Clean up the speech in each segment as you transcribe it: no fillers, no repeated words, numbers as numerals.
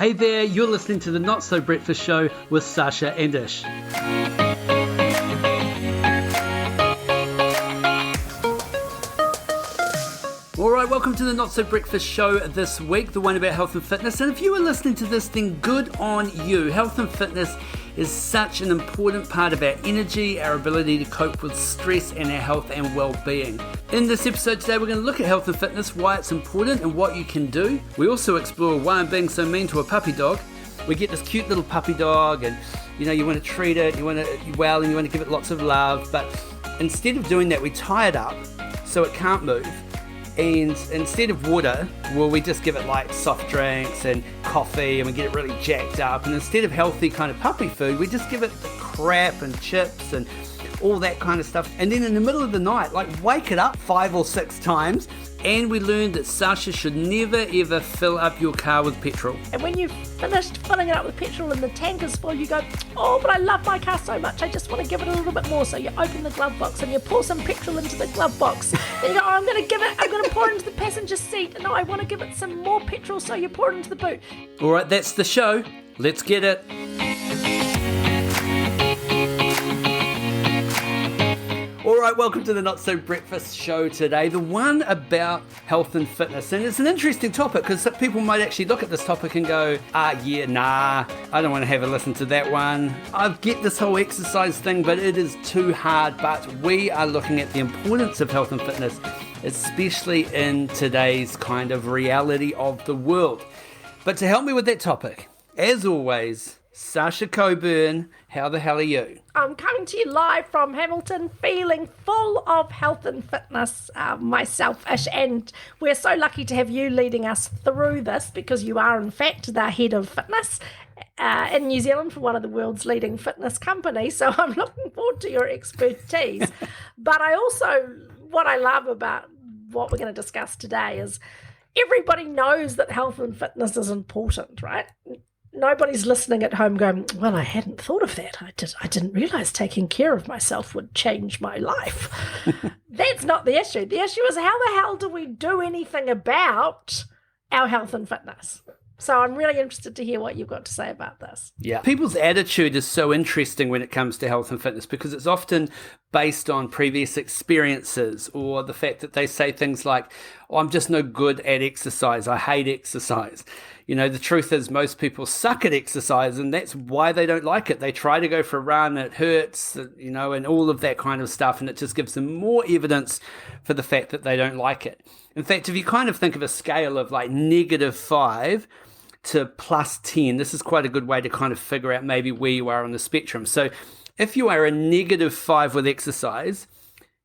Hey there, you're listening to the Not So Breakfast Show with Sacha and Ish. Alright, welcome to the Not So Breakfast Show this week, the one about health and fitness. And if you are listening to this, then good on you. Health and fitness is such an important part of our energy, our ability to cope with stress, and our health and well-being. In this episode today, we're going to look at health and fitness, why it's important and what you can do. We also explore why I'm being so mean to a puppy dog. We get this cute little puppy dog and, you want to treat it, you want to give it lots of love. But instead of doing that, we tie it up so it can't move. And instead of water, we just give it like soft drinks and coffee and we get it really jacked up. And instead of healthy kind of puppy food, we just give it crap and chips and all that kind of stuff. And then in the middle of the night, wake it up 5 or 6 times. And we learned that Sacha should never ever fill up your car with petrol. And when you've finished filling it up with petrol and the tank is full, you go, oh, but I love my car so much, I just want to give it a little bit more. So you open the glove box and you pour some petrol into the glove box. Then you go, oh, I'm going to pour it into the passenger seat. No, I want to give it some more petrol, so you pour it into the boot. All right, that's the show. Let's get it. Alright, welcome to the Not So Breakfast Show today, the one about health and fitness. And it's an interesting topic because people might actually look at this topic and go, I don't want to have a listen to that one. I get this whole exercise thing, but it is too hard. But we are looking at the importance of health and fitness, especially in today's kind of reality of the world. But to help me with that topic, as always, Sacha Coburn, how the hell are you? I'm coming to you live from Hamilton, feeling full of health and fitness myself, Ish, and we're so lucky to have you leading us through this because you are, in fact, the head of fitness in New Zealand for one of the world's leading fitness companies, so I'm looking forward to your expertise. But what I love about what we're going to discuss today is everybody knows that health and fitness is important, right? Nobody's listening at home going, well, I hadn't thought of that. I didn't realise taking care of myself would change my life. That's not the issue. The issue is how the hell do we do anything about our health and fitness? So I'm really interested to hear what you've got to say about this. Yeah. People's attitude is so interesting when it comes to health and fitness because it's often based on previous experiences or the fact that they say things like, oh, I'm just no good at exercise. I hate exercise. The truth is most people suck at exercise and that's why they don't like it. They try to go for a run, it hurts, and all of that kind of stuff. And it just gives them more evidence for the fact that they don't like it. In fact, if you kind of think of a scale of like -5 to +10, this is quite a good way to kind of figure out maybe where you are on the spectrum. So if you are a -5 with exercise,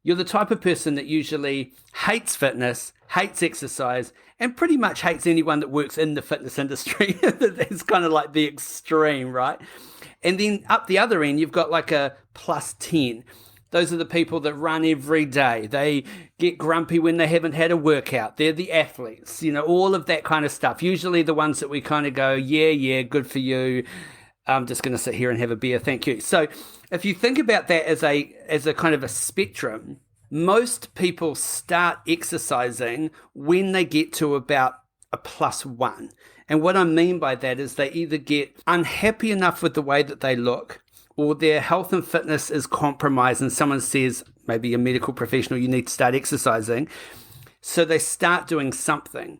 you're the type of person that usually hates fitness, hates exercise, and pretty much hates anyone that works in the fitness industry. That's kind of like the extreme, right? And then up the other end, you've got like a +10. Those are the people that run every day. They get grumpy when they haven't had a workout. They're the athletes, all of that kind of stuff. Usually the ones that we kind of go, yeah, good for you. I'm just going to sit here and have a beer, thank you. So if you think about that as a kind of a spectrum, most people start exercising when they get to about a +1. And what I mean by that is they either get unhappy enough with the way that they look or their health and fitness is compromised and someone says, maybe a medical professional, you need to start exercising. So they start doing something.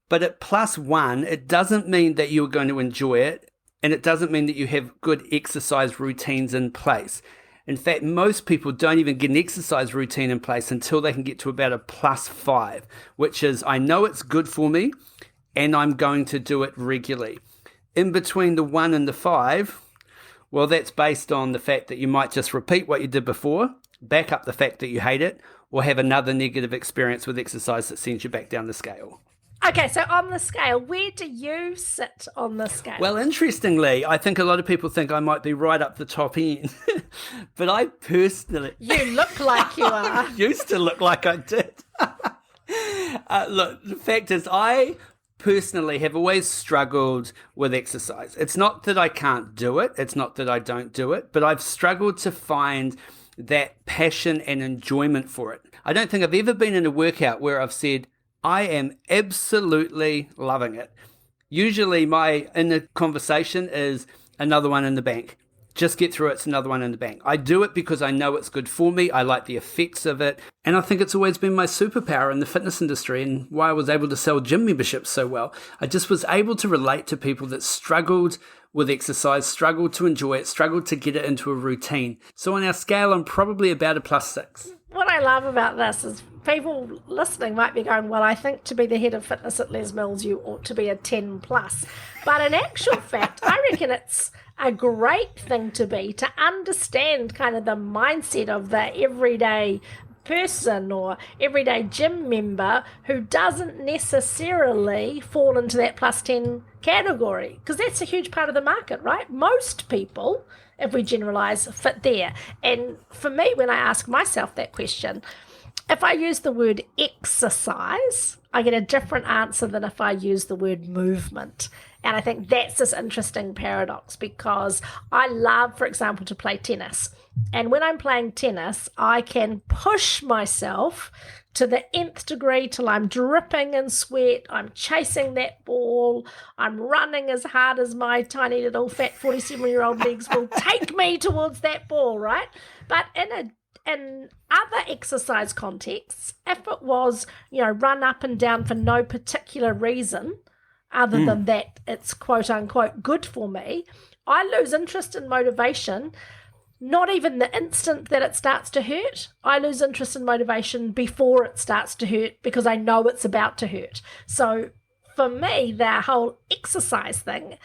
But at +1, it doesn't mean that you're going to enjoy it. And it doesn't mean that you have good exercise routines in place. In fact, most people don't even get an exercise routine in place until they can get to about a +5, which is, I know it's good for me and I'm going to do it regularly. In between the 1 and the 5, well, that's based on the fact that you might just repeat what you did before, back up the fact that you hate it, or have another negative experience with exercise that sends you back down the scale. Okay, so on the scale, where do you sit on the scale? Well, interestingly, I think a lot of people think I might be right up the top end. But I personally... You look like you are. Used to look like I did. Look, the fact is, I personally have always struggled with exercise. It's not that I can't do it. It's not that I don't do it. But I've struggled to find that passion and enjoyment for it. I don't think I've ever been in a workout where I've said, I am absolutely loving it. Usually my inner conversation is another one in the bank. Just get through it, it's another one in the bank. I do it because I know it's good for me. I like the effects of it. And I think it's always been my superpower in the fitness industry and why I was able to sell gym memberships so well. I just was able to relate to people that struggled with exercise, struggled to enjoy it, struggled to get it into a routine. So on our scale, I'm probably about a +6. What I love about this is people listening might be going, well, I think to be the head of fitness at Les Mills, you ought to be a 10 plus. But in actual fact, I reckon it's a great thing to be, to understand kind of the mindset of the everyday person or everyday gym member who doesn't necessarily fall into that +10 category, because that's a huge part of the market, right? Most people, if we generalize, fit there. And for me, when I ask myself that question, if I use the word exercise, I get a different answer than if I use the word movement. And I think that's this interesting paradox, because I love, for example, to play tennis. And when I'm playing tennis, I can push myself to the nth degree till I'm dripping in sweat. I'm chasing that ball. I'm running as hard as my tiny little fat 47-year-old legs will take me towards that ball, right? But in other exercise contexts, if it was, run up and down for no particular reason, other than that it's quote unquote good for me, I lose interest and motivation, not even the instant that it starts to hurt. I lose interest and motivation before it starts to hurt because I know it's about to hurt. So for me, the whole exercise thing,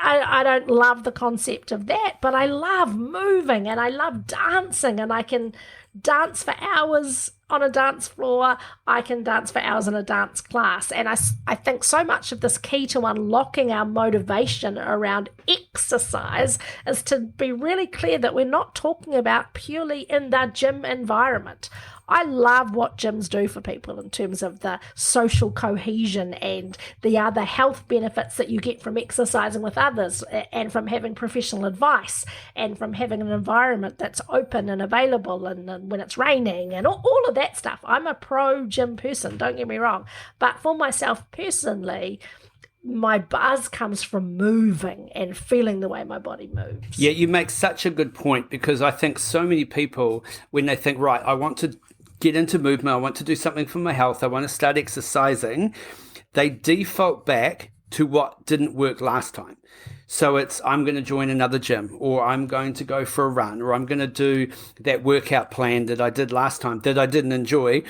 I don't love the concept of that, but I love moving and I love dancing, and I can dance for hours on a dance floor. I can dance for hours in a dance class. And I think so much of this key to unlocking our motivation around exercise is to be really clear that we're not talking about purely in the gym environment. I love what gyms do for people in terms of the social cohesion and the other health benefits that you get from exercising with others, and from having professional advice, and from having an environment that's open and available, and when it's raining and all of that stuff. I'm a pro gym person, don't get me wrong. But for myself personally, my buzz comes from moving and feeling the way my body moves. Yeah, you make such a good point, because I think so many people, when they think, right, I want to get into movement, I want to do something for my health, I want to start exercising, they default back to what didn't work last time. So it's, I'm going to join another gym, or I'm going to go for a run, or I'm going to do that workout plan that I did last time that I didn't enjoy.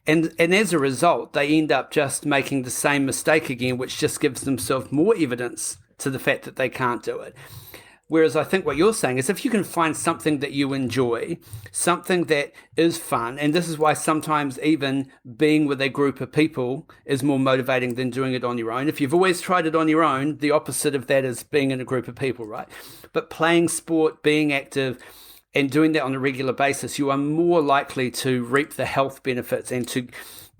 And as a result, they end up just making the same mistake again, which just gives themselves more evidence to the fact that they can't do it. Whereas I think what you're saying is, if you can find something that you enjoy, something that is fun, and this is why sometimes even being with a group of people is more motivating than doing it on your own. If you've always tried it on your own, the opposite of that is being in a group of people, right? But playing sport, being active, and doing that on a regular basis, you are more likely to reap the health benefits and to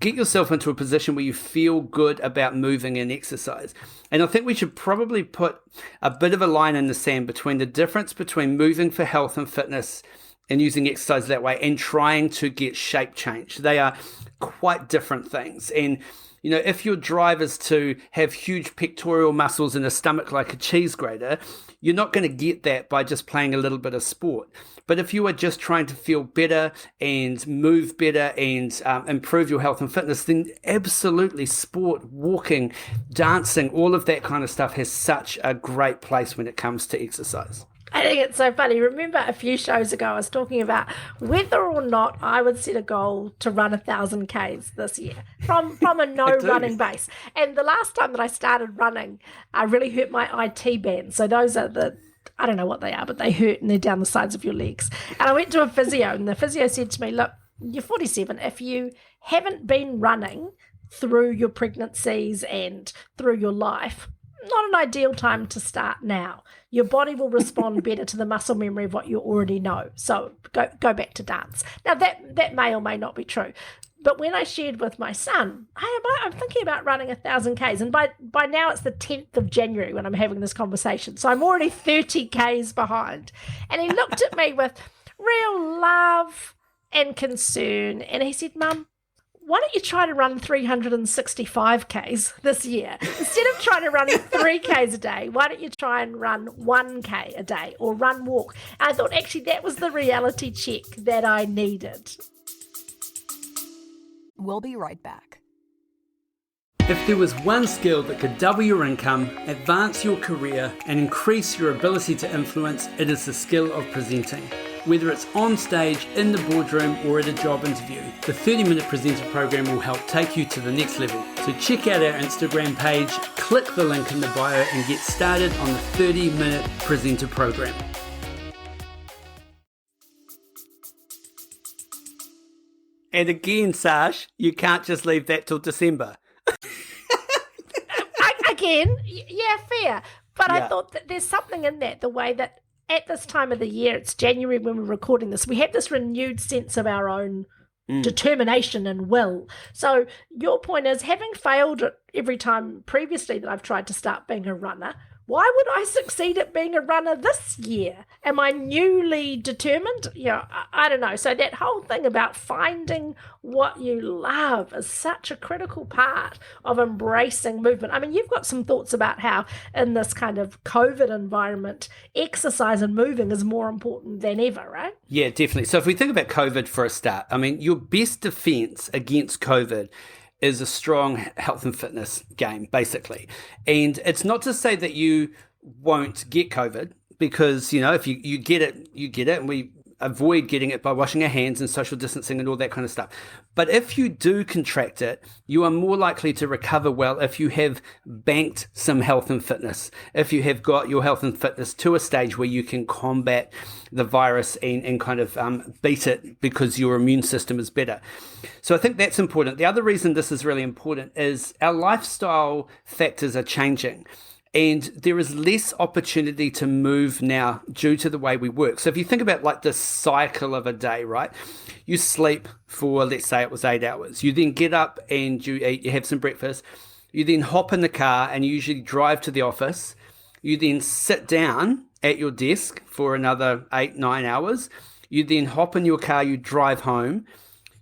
get yourself into a position where you feel good about moving and exercise. And I think we should probably put a bit of a line in the sand between the difference between moving for health and fitness and using exercise that way and trying to get shape change. They are quite different things. And if your drive is to have huge pectoral muscles and a stomach like a cheese grater, you're not going to get that by just playing a little bit of sport. But if you are just trying to feel better and move better and improve your health and fitness, then absolutely sport, walking, dancing, all of that kind of stuff has such a great place when it comes to exercise. I think it's so funny. Remember a few shows ago, I was talking about whether or not I would set a goal to run 1,000 Ks this year from a no running base. And the last time that I started running, I really hurt my IT band. So those are I don't know what they are, but they hurt and they're down the sides of your legs. And I went to a physio, and the physio said to me, look, you're 47. If you haven't been running through your pregnancies and through your life, not an ideal time to start now. Your body will respond better to the muscle memory of what you already know. So go back to dance. Now that may or may not be true. But when I shared with my son, hey, I'm thinking about running 1,000 Ks. And by now it's the 10th of January when I'm having this conversation. So I'm already 30 Ks behind. And he looked at me with real love and concern. And he said, Mum, why don't you try to run 365 Ks this year? Instead of trying to run 3 Ks a day, why don't you try and run 1 K a day or walk? And I thought actually that was the reality check that I needed. We'll be right back. If there was one skill that could double your income, advance your career, and increase your ability to influence, it is the skill of presenting. Whether it's on stage, in the boardroom, or at a job interview, the 30-Minute Presenter program will help take you to the next level. So check out our Instagram page, click the link in the bio, and get started on the 30-Minute Presenter program. And again, Sash, you can't just leave that till December. Again, yeah, fair. But yeah. I thought that there's something in that, the way that at this time of the year, it's January when we're recording this, we have this renewed sense of our own determination and will. So your point is, having failed every time previously that I've tried to start being a runner, why would I succeed at being a runner this year? Am I newly determined? I don't know. So that whole thing about finding what you love is such a critical part of embracing movement. I mean, you've got some thoughts about how in this kind of COVID environment, exercise and moving is more important than ever, right? Yeah, definitely. So if we think about COVID for a start, I mean, your best defense against COVID is a strong health and fitness game, basically. And it's not to say that you won't get COVID, because, if you get it, you get it. And we avoid getting it by washing our hands and social distancing and all that kind of stuff. But if you do contract it, you are more likely to recover well if you have banked some health and fitness, if you have got your health and fitness to a stage where you can combat the virus and kind of beat it because your immune system is better. So I think that's important. The other reason this is really important is our lifestyle factors are changing. And there is less opportunity to move now due to the way we work. So if you think about like the cycle of a day, right? You sleep for, let's say it was 8 hours. You then get up and you eat, you have some breakfast. You then hop in the car and you usually drive to the office. You then sit down at your desk for another 8-9 hours. You then hop in your car, you drive home.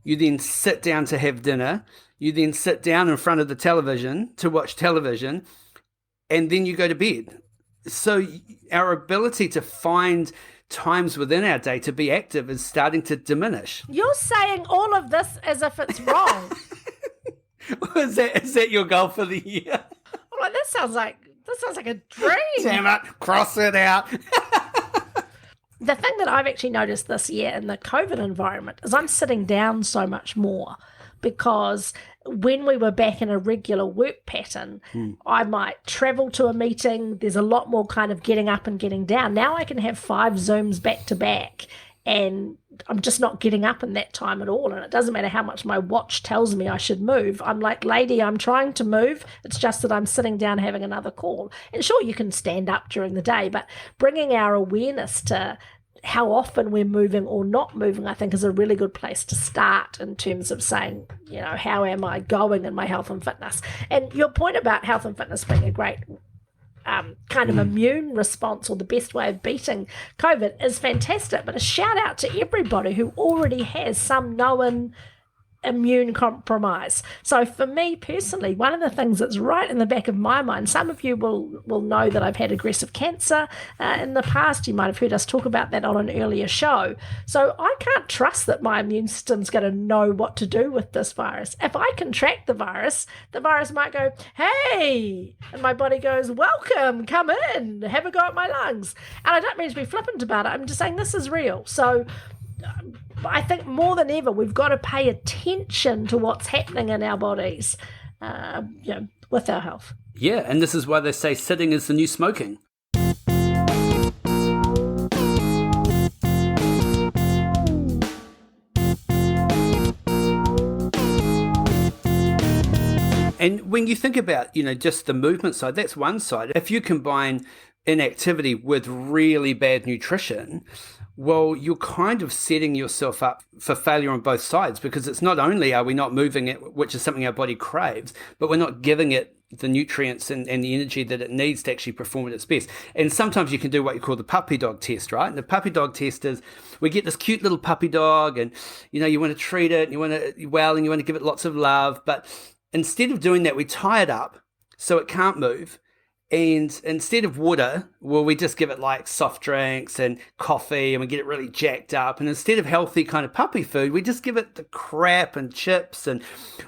You then sit down to have dinner. You then sit down in front of the television to watch television. And then you go to bed. So our ability to find times within our day to be active is starting to diminish. You're saying all of this as if it's wrong. Is that your goal for the year? Well, this sounds like a dream. Damn it, cross it out. The thing that I've actually noticed this year in the COVID environment is I'm sitting down so much more, because when we were back in a regular work pattern, I might travel to a meeting. There's a lot more kind of getting up and getting down. Now I can have 5 Zooms back to back, and I'm just not getting up in that time at all. And it doesn't matter how much my watch tells me I should move. I'm like, lady, I'm trying to move. It's just that I'm sitting down having another call. And sure, you can stand up during the day, but bringing our awareness to how often we're moving or not moving, I think, is a really good place to start in terms of saying, how am I going in my health and fitness? And your point about health and fitness being a great kind of immune response, or the best way of beating COVID, is fantastic. But a shout out to everybody who already has some known immune compromise. So for me personally, one of the things that's right in the back of my mind, some of you will know that I've had aggressive cancer in the past. You might have heard us talk about that on an earlier show. So I can't trust that my immune system's going to know what to do with this virus. If I contract the virus might go, hey, and my body goes, welcome, come in, have a go at my lungs. And I don't mean to be flippant about it. I'm just saying this is real. So I think more than ever, we've got to pay attention to what's happening in our bodies, with our health. Yeah, and this is why they say sitting is the new smoking. And when you think about, just the movement side, that's one side. If you combine inactivity with really bad nutrition, well, you're kind of setting yourself up for failure on both sides, because it's not only are we not moving it, which is something our body craves, but we're not giving it the nutrients and the energy that it needs to actually perform at its best. And sometimes you can do what you call the puppy dog test, right? And the puppy dog test is, we get this cute little puppy dog, and you want to treat it, and you want to give it lots of love, but instead of doing that, we tie it up so it can't move. And instead of water, well, we just give it like soft drinks and coffee, and we get it really jacked up. And instead of healthy kind of puppy food, we just give it the crap and chips and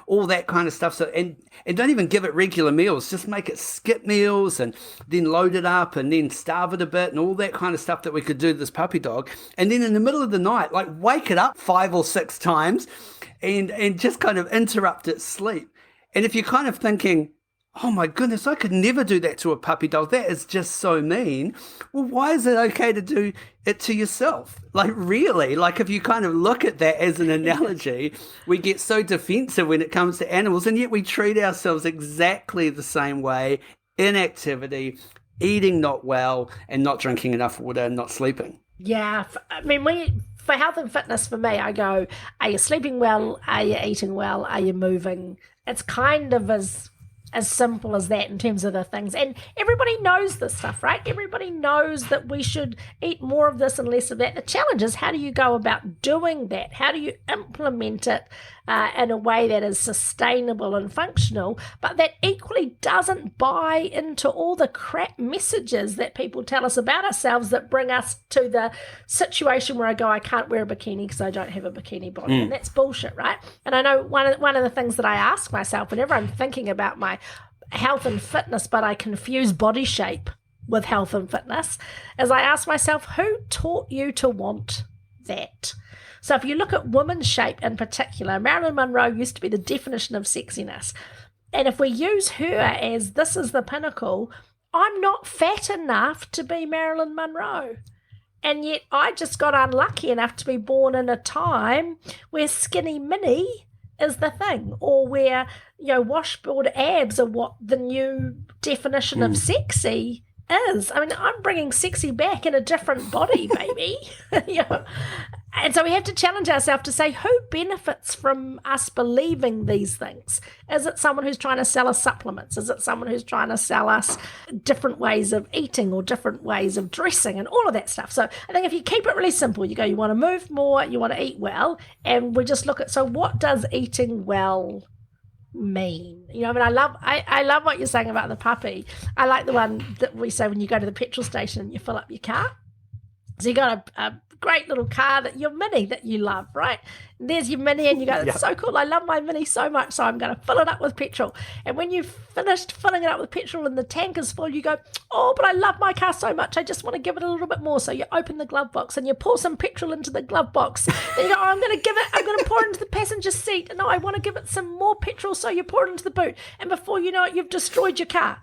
all that kind of stuff. So and don't even give it regular meals. Just make it skip meals, and then load it up, and then starve it a bit, and all that kind of stuff that we could do to this puppy dog. And then in the middle of the night, like, wake it up 5 or 6 times and just kind of interrupt its sleep. And if you're kind of thinking, oh my goodness, I could never do that to a puppy dog, that is just so mean. Well, why is it okay to do it to yourself? Like, really? Like, if you kind of look at that as an analogy, we get so defensive when it comes to animals, and yet we treat ourselves exactly the same way: inactivity, eating not well, and not drinking enough water, and not sleeping. Yeah, I mean, for health and fitness, for me, I go, are you sleeping well? Are you eating well? Are you moving? It's kind of as simple as that in terms of the things. And everybody knows this stuff, right? Everybody knows that we should eat more of this and less of that. The challenge is, how do you go about doing that? How do you implement it in a way that is sustainable and functional, but that equally doesn't buy into all the crap messages that people tell us about ourselves that bring us to the situation where I go, I can't wear a bikini because I don't have a bikini body. And that's bullshit, right? And I know one of the things that I ask myself whenever I'm thinking about my health and fitness, but I confuse body shape with health and fitness, is I ask myself, who taught you to want that? So if you look at women's shape in particular, Marilyn Monroe used to be the definition of sexiness. And if we use her as this is the pinnacle, I'm not fat enough to be Marilyn Monroe. And yet I just got unlucky enough to be born in a time where skinny mini is the thing, or where, washboard abs are what the new definition of sexy is. I mean, I'm bringing sexy back in a different body, baby. And so we have to challenge ourselves to say, who benefits from us believing these things? Is it someone who's trying to sell us supplements? Is it someone who's trying to sell us different ways of eating or different ways of dressing and all of that stuff? So I think if you keep it really simple, you want to move more, you want to eat well, and we just look at, so what does eating well mean? I love what you're saying about the puppy. I like the one that we say when you go to the petrol station and you fill up your car. So you got a great little car, that your Mini that you love, right? And there's your Mini, and you go, that's so cool. I love my Mini so much, so I'm going to fill it up with petrol. And when you've finished filling it up with petrol and the tank is full, you go, oh, but I love my car so much, I just want to give it a little bit more. So you open the glove box and you pour some petrol into the glove box. Then you go, I'm going to pour it into the passenger seat. And no, I want to give it some more petrol, so you pour it into the boot. And before you know it, you've destroyed your car.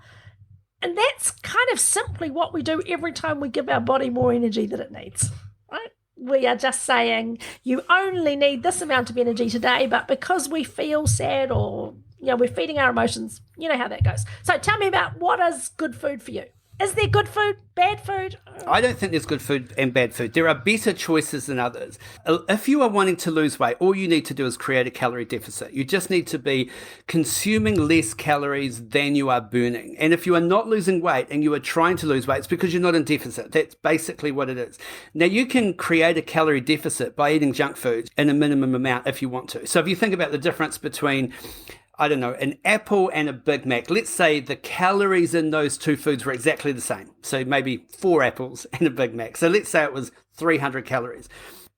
And that's kind of simply what we do every time we give our body more energy than it needs. Right? We are just saying, you only need this amount of energy today, but because we feel sad, or we're feeding our emotions, you know how that goes. So tell me about, what is good food for you? Is there good food, bad food? I don't think there's good food and bad food. There are better choices than others. If you are wanting to lose weight, all you need to do is create a calorie deficit. You just need to be consuming less calories than you are burning. And if you are not losing weight and you are trying to lose weight, it's because you're not in deficit. That's basically what it is. Now, you can create a calorie deficit by eating junk food in a minimum amount if you want to. So if you think about the difference between, I don't know, an apple and a Big Mac, let's say the calories in those two foods were exactly the same. So maybe 4 apples and a Big Mac. So let's say it was 300 calories.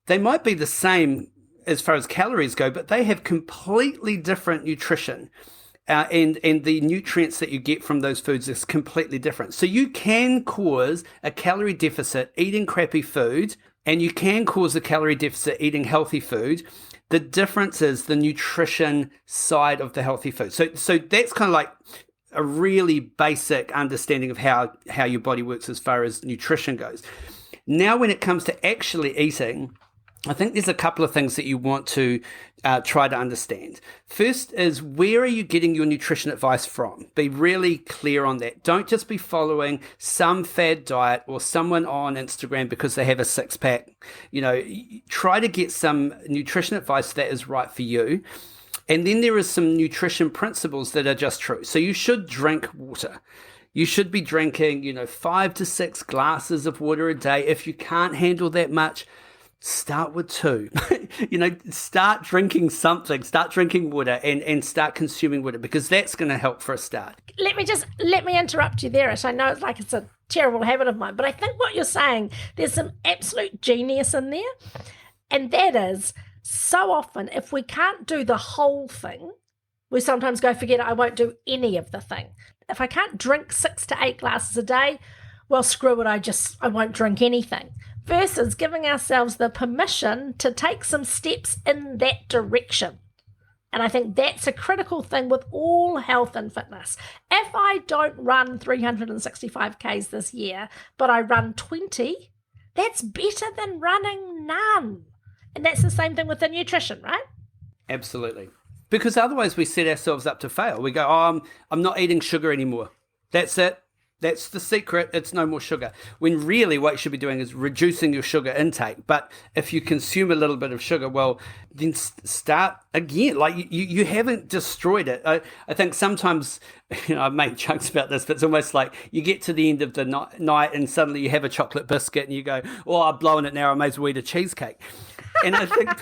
They might be the same as far as calories go, but they have completely different nutrition. And the nutrients that you get from those foods is completely different. So you can cause a calorie deficit eating crappy food, and you can cause a calorie deficit eating healthy food. The difference is the nutrition side of the healthy food. So that's kind of like a really basic understanding of how your body works as far as nutrition goes. Now, when it comes to actually eating, I think there's a couple of things that you want to try to understand. First is, where are you getting your nutrition advice from? Be really clear on that. Don't just be following some fad diet or someone on Instagram because they have a six-pack. Try to get some nutrition advice that is right for you. And then there is some nutrition principles that are just true. So you should drink water. You should be drinking, 5 to 6 glasses of water a day. If you can't handle that much, start with 2. Start drinking something. Start drinking water and start consuming water, because that's going to help for a start. Let me interrupt you there, Ash. I know it's a terrible habit of mine, but I think what you're saying, there's some absolute genius in there. And that is, so often, if we can't do the whole thing, we sometimes go, forget it, I won't do any of the thing. If I can't drink 6 to 8 glasses a day, well, screw it, I won't drink anything. Versus giving ourselves the permission to take some steps in that direction. And I think that's a critical thing with all health and fitness. If I don't run 365 Ks this year, but I run 20, that's better than running none. And that's the same thing with the nutrition, right? Absolutely. Because otherwise we set ourselves up to fail. We go, I'm not eating sugar anymore. That's it. That's the secret. It's no more sugar. When really what you should be doing is reducing your sugar intake. But if you consume a little bit of sugar, well, then start again. Like you haven't destroyed it. I think sometimes, I've made jokes about this, but it's almost like you get to the end of the night and suddenly you have a chocolate biscuit and you go, I'm blowing it now. I may as well eat a cheesecake. And I think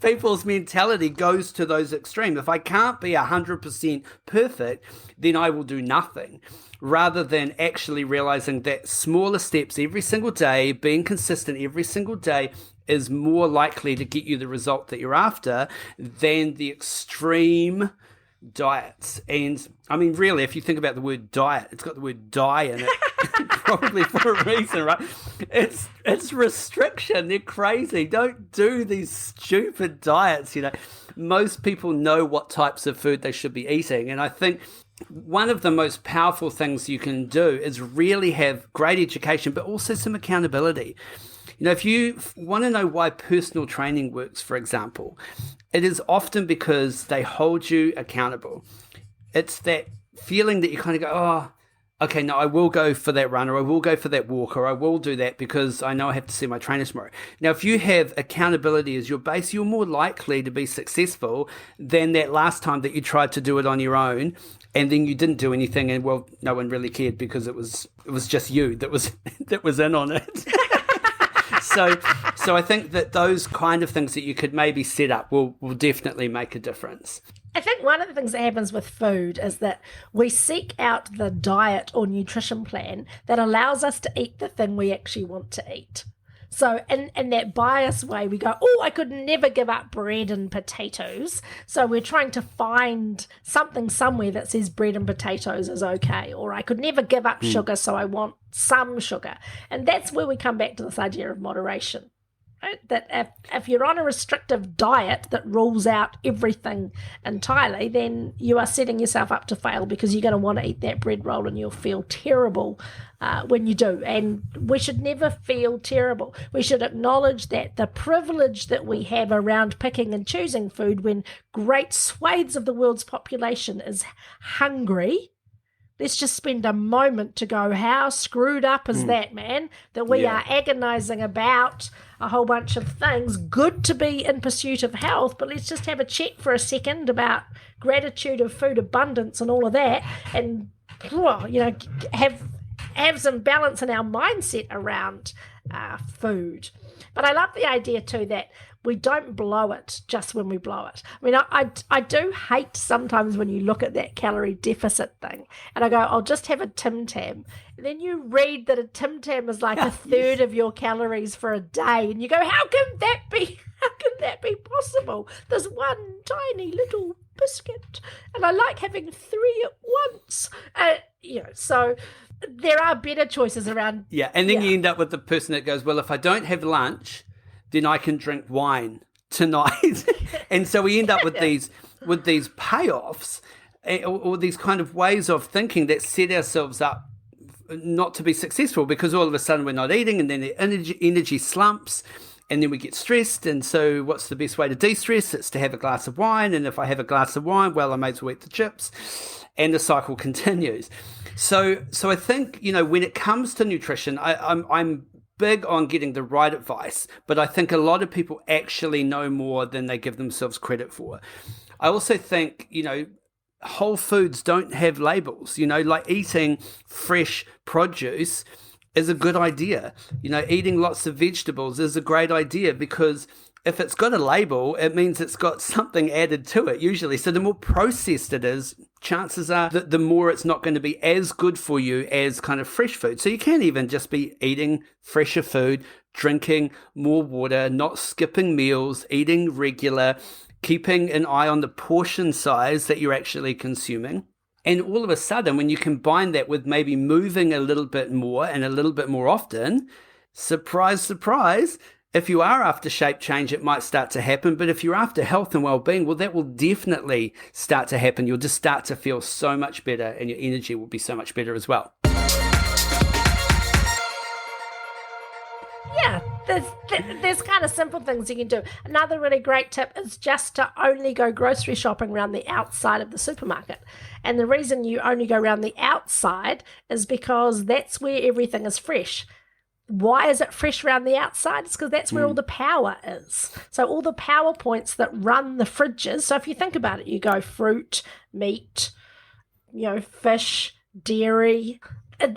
people's mentality goes to those extremes. If I can't be 100% perfect, then I will do nothing, rather than actually realizing that smaller steps every single day, being consistent every single day, is more likely to get you the result that you're after than the extreme diets. And I mean, really, if you think about the word diet, it's got the word die in it. Probably for a reason, right? It's restriction. They're crazy. Don't do these stupid diets. Most people know what types of food they should be eating, and I think one of the most powerful things you can do is really have great education, but also some accountability. If you want to know why personal training works, for example, it is often because they hold you accountable. It's that feeling that you kind of go, okay, no, I will go for that run, or I will go for that walk, or I will do that because I know I have to see my trainer tomorrow. Now, if you have accountability as your base, you're more likely to be successful than that last time that you tried to do it on your own and then you didn't do anything, and well, no one really cared because it was just you that was in on it. So I think that those kind of things that you could maybe set up will definitely make a difference. I think one of the things that happens with food is that we seek out the diet or nutrition plan that allows us to eat the thing we actually want to eat. So in that biased way, we go, I could never give up bread and potatoes. So we're trying to find something somewhere that says bread and potatoes is okay. Or I could never give up sugar, so I want some sugar. And that's where we come back to this idea of moderation. Right? That if you're on a restrictive diet that rules out everything entirely, then you are setting yourself up to fail, because you're going to want to eat that bread roll and you'll feel terrible when you do. And we should never feel terrible. We should acknowledge that the privilege that we have around picking and choosing food when great swathes of the world's population is hungry. Let's just spend a moment to go, how screwed up is that, man? That we are agonizing about a whole bunch of things. Good to be in pursuit of health, but let's just have a check for a second about gratitude of food abundance and all of that, and have some balance in our mindset around food. But I love the idea too that we don't blow it just when we blow it. I mean, I do hate sometimes when you look at that calorie deficit thing and I go, I'll just have a Tim Tam. And then you read that a Tim Tam is like a third of your calories for a day. And you go, how can that be? How can that be possible? There's one tiny little biscuit and I like having 3 at once. So there are better choices around. Yeah, and then you end up with the person that goes, well, if I don't have lunch, then I can drink wine tonight. And so we end up with these payoffs or these kind of ways of thinking that set ourselves up not to be successful, because all of a sudden we're not eating, and then the energy slumps. And then we get stressed. And so what's the best way to de-stress? It's to have a glass of wine. And if I have a glass of wine, well, I may as well eat the chips. And the cycle continues. So I think, when it comes to nutrition, I'm big on getting the right advice, but I think a lot of people actually know more than they give themselves credit for. I also think, whole foods don't have labels, like eating fresh produce is a good idea. Eating lots of vegetables is a great idea, because if it's got a label, it means it's got something added to it, usually. So the more processed it is, chances are that the more it's not going to be as good for you as kind of fresh food. So you can even just be eating fresher food, drinking more water, not skipping meals, eating regular, keeping an eye on the portion size that you're actually consuming. And all of a sudden, when you combine that with maybe moving a little bit more and a little bit more often, surprise, surprise, if you are after shape change, it might start to happen. But if you're after health and well-being, well, that will definitely start to happen. You'll just start to feel so much better, and your energy will be so much better as well. Yeah, there's kind of simple things you can do. Another really great tip is just to only go grocery shopping around the outside of the supermarket. And the reason you only go around the outside is because that's where everything is fresh. Why is it fresh around the outside? It's because that's where all the power is. So all the power points that run the fridges. So if you think about it, you go fruit, meat, fish, dairy,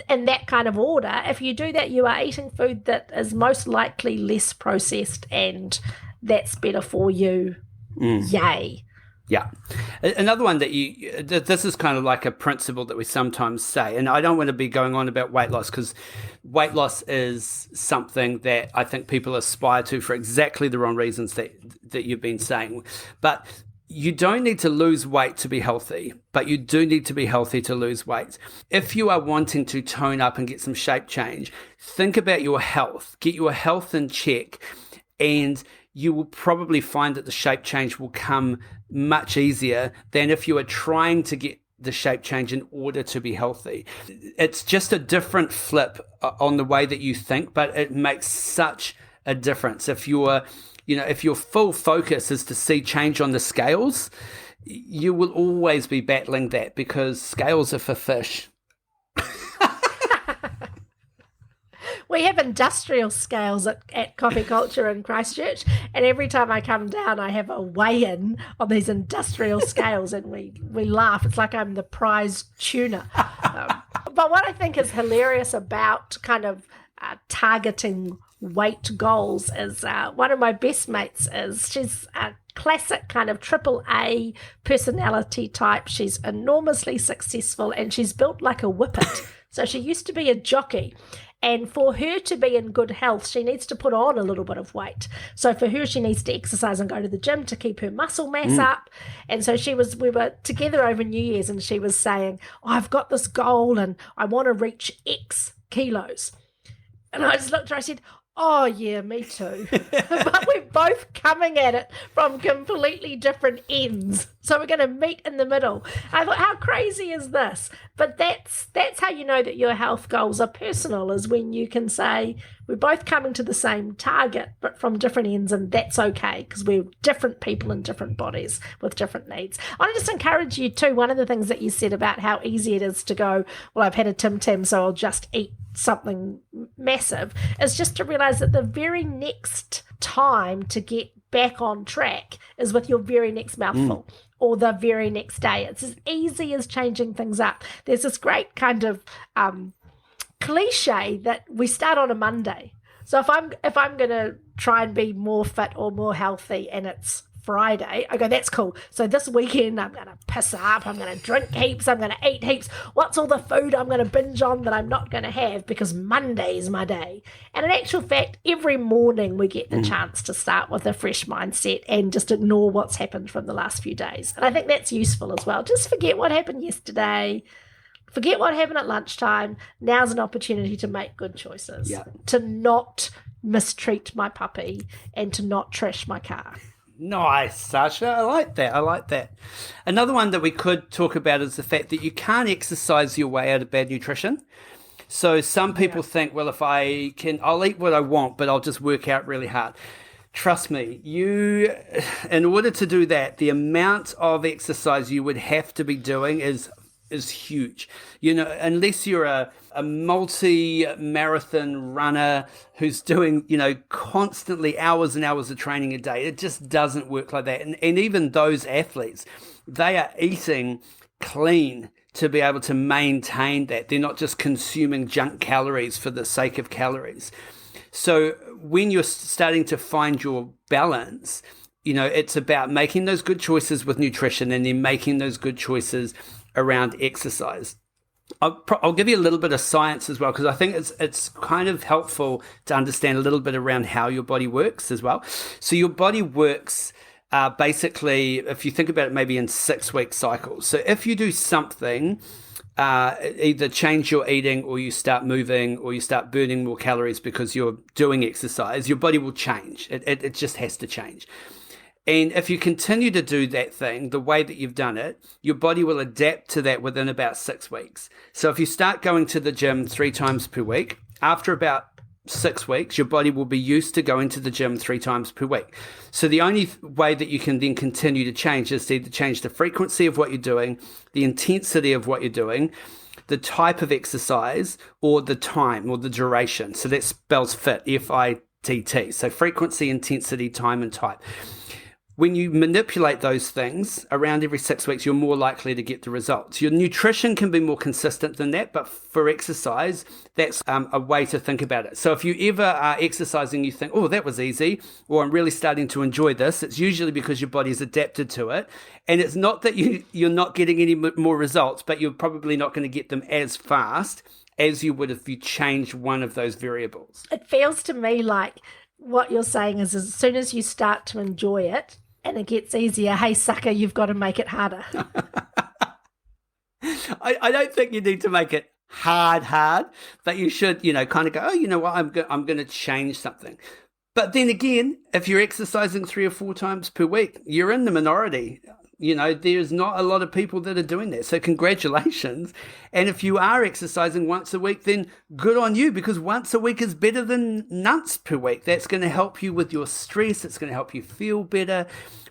in that kind of order. If you do that, you are eating food that is most likely less processed, and that's better for you. Yay. Yeah. Another one that this is kind of like a principle that we sometimes say, and I don't want to be going on about weight loss, because weight loss is something that I think people aspire to for exactly the wrong reasons that you've been saying. But you don't need to lose weight to be healthy, but you do need to be healthy to lose weight. If you are wanting to tone up and get some shape change, think about your health, get your health in check, and you will probably find that the shape change will come much easier than if you are trying to get the shape change in order to be healthy. It's just a different flip on the way that you think, but it makes such a difference. If your full focus is to see change on the scales, you will always be battling that, because scales are for fish. We have industrial scales at Coffee Culture in Christchurch, and every time I come down, I have a weigh-in on these industrial scales, and we laugh. It's like I'm the prize tuna. But what I think is hilarious about kind of targeting weight goals is one of my best mates she's a classic kind of AAA personality type. She's enormously successful, and she's built like a whippet. So she used to be a jockey. And for her to be in good health, she needs to put on a little bit of weight. So for her, she needs to exercise and go to the gym to keep her muscle mass up. And so we were together over New Year's, and she was saying, I've got this goal and I want to reach X kilos. And I just looked at her, I said, oh, yeah, me too. But we're both coming at it from completely different ends. So we're going to meet in the middle. I thought, how crazy is this? But that's how you know that your health goals are personal, is when you can say, we're both coming to the same target, but from different ends, and that's okay, because we're different people in different bodies with different needs. I just encourage you too, one of the things that you said about how easy it is to go, well, I've had a Tim Tam, so I'll just eat something massive, is just to realize that the very next time to get back on track is with your very next mouthful or the very next day. It's as easy as changing things up. There's this great kind of cliche that we start on a Monday. So if I'm going to try and be more fit or more healthy, and it's Friday, I go, that's cool. So this weekend I'm going to piss up, I'm going to drink heaps, I'm going to eat heaps. What's all the food I'm going to binge on that I'm not going to have, because Monday is my day? And in actual fact, every morning we get the chance to start with a fresh mindset and just ignore what's happened from the last few days. And I think that's useful as well. Just forget what happened yesterday. Forget what happened at lunchtime. Now's an opportunity to make good choices, to not mistreat my puppy and to not trash my car. Nice, Sacha. I like that. Another one that we could talk about is the fact that you can't exercise your way out of bad nutrition. So some people think, well, if I'll eat what I want, but I'll just work out really hard. Trust me, in order to do that, the amount of exercise you would have to be doing is huge. Unless you're a multi-marathon runner who's doing, constantly hours and hours of training a day, it just doesn't work like that. And even those athletes, they are eating clean to be able to maintain that. They're not just consuming junk calories for the sake of calories. So when you're starting to find your balance, it's about making those good choices with nutrition and then making those good choices around exercise. I'll give you a little bit of science as well, because I think it's kind of helpful to understand a little bit around how your body works as well. So your body works basically, if you think about it, maybe in 6-week cycles. So if you do something, either change your eating or you start moving or you start burning more calories because you're doing exercise, your body will change. It just has to change. And if you continue to do that thing the way that you've done it, your body will adapt to that within about 6 weeks. So if you start going to the gym 3 times per week, after about 6 weeks, your body will be used to going to the gym 3 times per week. So the only way that you can then continue to change is to either change the frequency of what you're doing, the intensity of what you're doing, the type of exercise, or the time or the duration. So that spells FIT, F-I-T-T. So frequency, intensity, time, and type. When you manipulate those things around every 6 weeks, you're more likely to get the results. Your nutrition can be more consistent than that, but for exercise, that's a way to think about it. So if you ever are exercising, you think, oh, that was easy, or I'm really starting to enjoy this, it's usually because your body's adapted to it. And it's not that you're not getting any more results, but you're probably not going to get them as fast as you would if you changed one of those variables. It feels to me like what you're saying is as soon as you start to enjoy it, and it gets easier, hey, sucker, you've got to make it harder. I don't think you need to make it hard, but you should, kind of go, oh, you know what, I'm going to change something. But then again, if you're exercising 3 or 4 times per week, you're in the minority. There's not a lot of people that are doing that. So congratulations. And if you are exercising once a week, then good on you, because once a week is better than none per week. That's going to help you with your stress. It's going to help you feel better.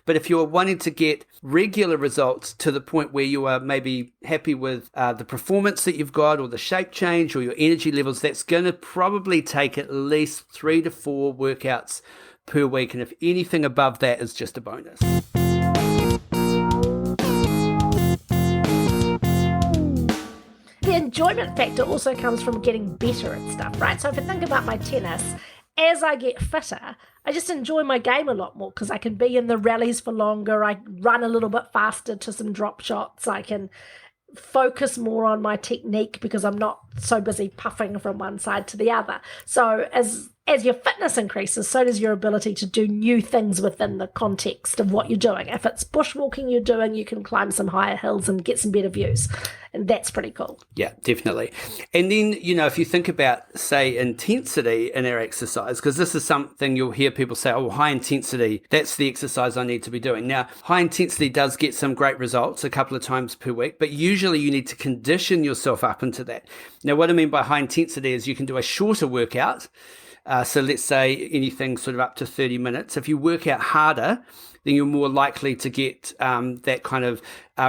But if you're wanting to get regular results to the point where you are maybe happy with the performance that you've got or the shape change or your energy levels, that's going to probably take at least 3 to 4 workouts per week. And if anything above that is just a bonus. The enjoyment factor also comes from getting better at stuff, right? So if I think about my tennis, as I get fitter, I just enjoy my game a lot more because I can be in the rallies for longer. I run a little bit faster to some drop shots. I can focus more on my technique because I'm not so busy puffing from one side to the other. So as your fitness increases, so does your ability to do new things within the context of what you're doing. If it's bushwalking you're doing, you can climb some higher hills and get some better views. And that's pretty cool. Yeah, definitely. And then, if you think about, say, intensity in our exercise, because this is something you'll hear people say, oh, high intensity, that's the exercise I need to be doing. Now, high intensity does get some great results a couple of times per week, but usually you need to condition yourself up into that. Now, what I mean by high intensity is you can do a shorter workout. So let's say anything sort of up to 30 minutes. If you work out harder, then you're more likely to get that kind of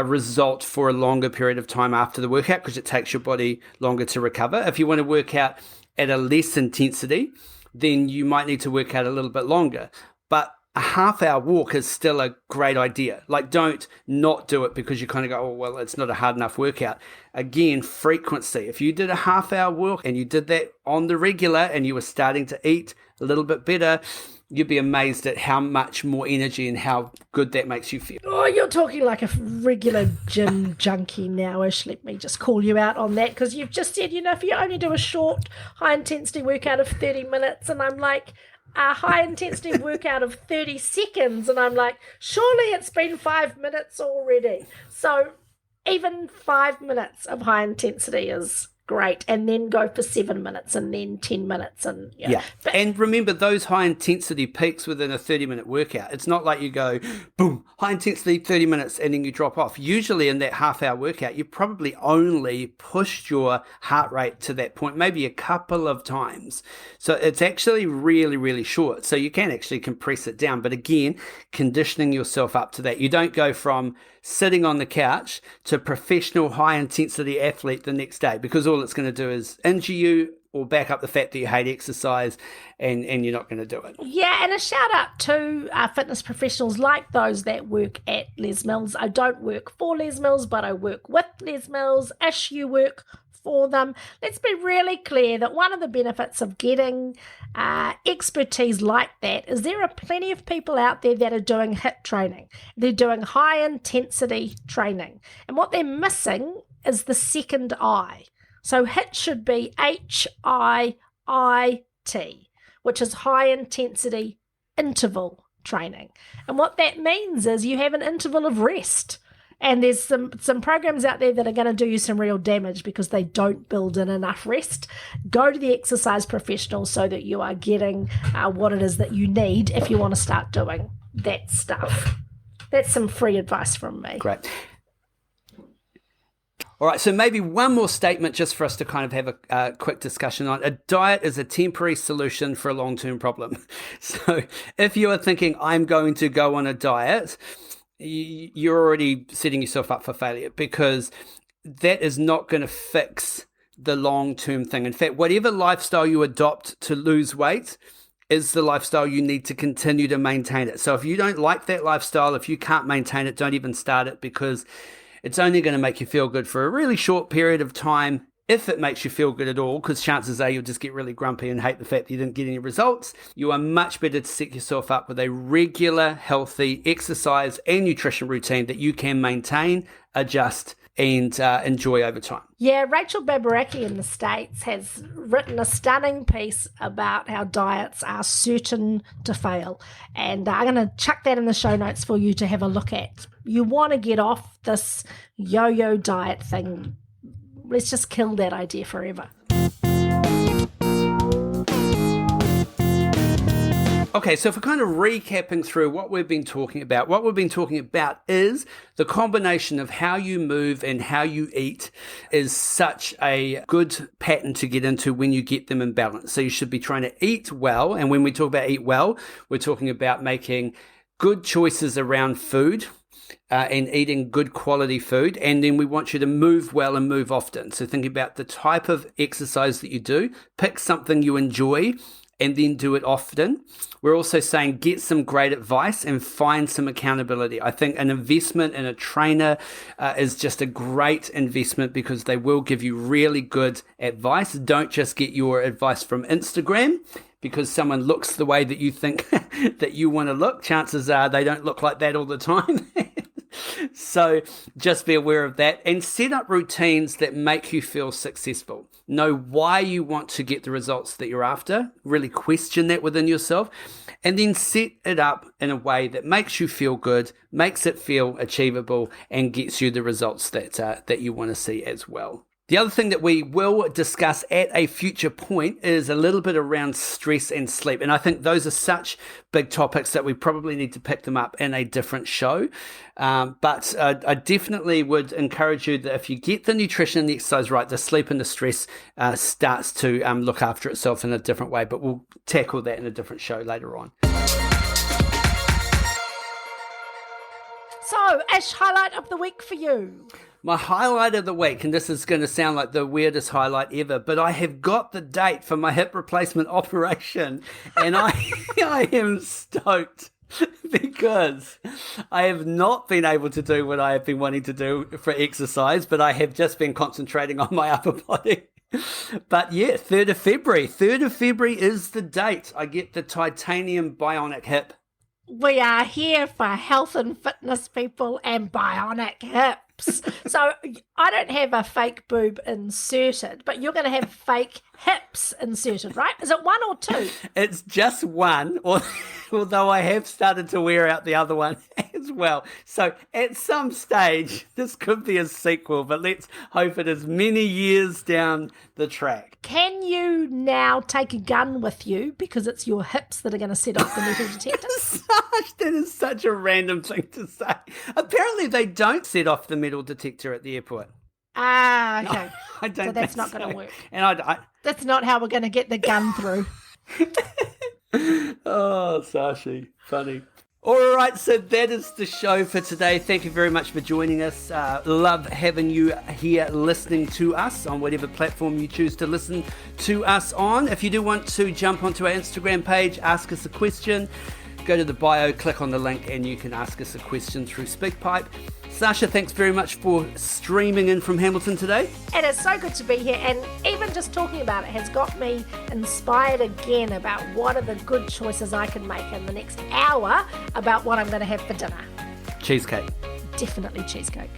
result for a longer period of time after the workout because it takes your body longer to recover. If you want to work out at a less intensity, then you might need to work out a little bit longer. But a half-hour walk is still a great idea. Like, don't not do it because you kind of go, oh, well, it's not a hard enough workout. Again, frequency. If you did a half-hour walk and you did that on the regular and you were starting to eat a little bit better, you'd be amazed at how much more energy and how good that makes you feel. Oh, you're talking like a regular gym junkie now-ish. Let me just call you out on that because you've just said, if you only do a short, high-intensity workout of 30 minutes, and I'm like, a high-intensity workout of 30 seconds, and I'm like, surely it's been 5 minutes already. So even 5 minutes of high intensity is great, and then go for 7 minutes and then 10 minutes. And and remember those high intensity peaks within a 30-minute workout. It's not like you go, boom, high intensity 30 minutes and then you drop off. Usually in that half-hour workout, you probably only pushed your heart rate to that point, maybe a couple of times. So it's actually really, really short. So you can actually compress it down. But again, conditioning yourself up to that. You don't go from sitting on the couch to professional high-intensity athlete the next day, because all it's going to do is injure you or back up the fact that you hate exercise, and you're not going to do it. Yeah, and a shout out to fitness professionals like those that work at Les Mills. I don't work for Les Mills, but I work with Les Mills. Ish, you work for them. Let's be really clear that one of the benefits of getting expertise like that is there are plenty of people out there that are doing HIIT training. They're doing high intensity training. And what they're missing is the second I. So HIIT should be HIIT, which is high intensity interval training. And what that means is you have an interval of rest. And there's some programs out there that are going to do you some real damage because they don't build in enough rest. Go to the exercise professional so that you are getting what it is that you need if you want to start doing that stuff. That's some free advice from me. Great. All right, so maybe one more statement just for us to kind of have a quick discussion on. A diet is a temporary solution for a long-term problem. So if you are thinking, I'm going to go on a diet, you're already setting yourself up for failure, because that is not going to fix the long-term thing. In fact, whatever lifestyle you adopt to lose weight is the lifestyle you need to continue to maintain it. So if you don't like that lifestyle, if you can't maintain it, don't even start it, because it's only going to make you feel good for a really short period of time, if it makes you feel good at all, because chances are you'll just get really grumpy and hate the fact that you didn't get any results. You are much better to set yourself up with a regular, healthy exercise and nutrition routine that you can maintain, adjust, and enjoy over time. Yeah, Rachel Babaraki in the States has written a stunning piece about how diets are certain to fail. And I'm going to chuck that in the show notes for you to have a look at. You want to get off this yo-yo diet thing. Let's just kill that idea forever. Okay, so if we're kind of recapping through what we've been talking about is the combination of how you move and how you eat is such a good pattern to get into when you get them in balance. So you should be trying to eat well. And when we talk about eat well, we're talking about making good choices around food. And eating good quality food. And then we want you to move well and move often. So think about the type of exercise that you do. Pick something you enjoy and then do it often. We're also saying get some great advice and find some accountability. I think an investment in a trainer is just a great investment, because they will give you really good advice. Don't just get your advice from Instagram, because someone looks the way that you think that you want to look. Chances are they don't look like that all the time. So just be aware of that, and set up routines that make you feel successful. Know why you want to get the results that you're after. Really question that within yourself, and then set it up in a way that makes you feel good, makes it feel achievable, and gets you the results that you want to see as well. The other thing that we will discuss at a future point is a little bit around stress and sleep. And I think those are such big topics that we probably need to pick them up in a different show. But I definitely would encourage you that if you get the nutrition and the exercise right, the sleep and the stress starts to look after itself in a different way. But we'll tackle that in a different show later on. So, Ash, highlight of the week for you. My highlight of the week, and this is going to sound like the weirdest highlight ever, but I have got the date for my hip replacement operation, and I am stoked, because I have not been able to do what I have been wanting to do for exercise, but I have just been concentrating on my upper body. But yeah, 3rd of February. 3rd of February is the date. I get the titanium bionic hip. We are here for health and fitness people and bionic hips. So I don't have a fake boob inserted, but you're going to have fake hips inserted, right? Is it 1 or 2? It's just one, although I have started to wear out the other one as as well. So at some stage, this could be a sequel, but let's hope it is many years down the track. Can you now take a gun with you because it's your hips that are going to set off the metal detector? That is such a random thing to say. Apparently they don't set off the metal detector at the airport. Ah, okay. No, I don't so that's think not so. going to work. And That's not how we're going to get the gun through. Oh, Sashi, funny. All right, so that is the show for today. Thank you very much for joining us. Love having you here listening to us on whatever platform you choose to listen to us on. If you do want to jump onto our Instagram page, ask us a question, go to the bio, click on the link, and you can ask us a question through SpeakPipe. Sacha, thanks very much for streaming in from Hamilton today. It is so good to be here, and even just talking about it has got me inspired again about what are the good choices I can make in the next hour about what I'm going to have for dinner. Cheesecake. Definitely cheesecake.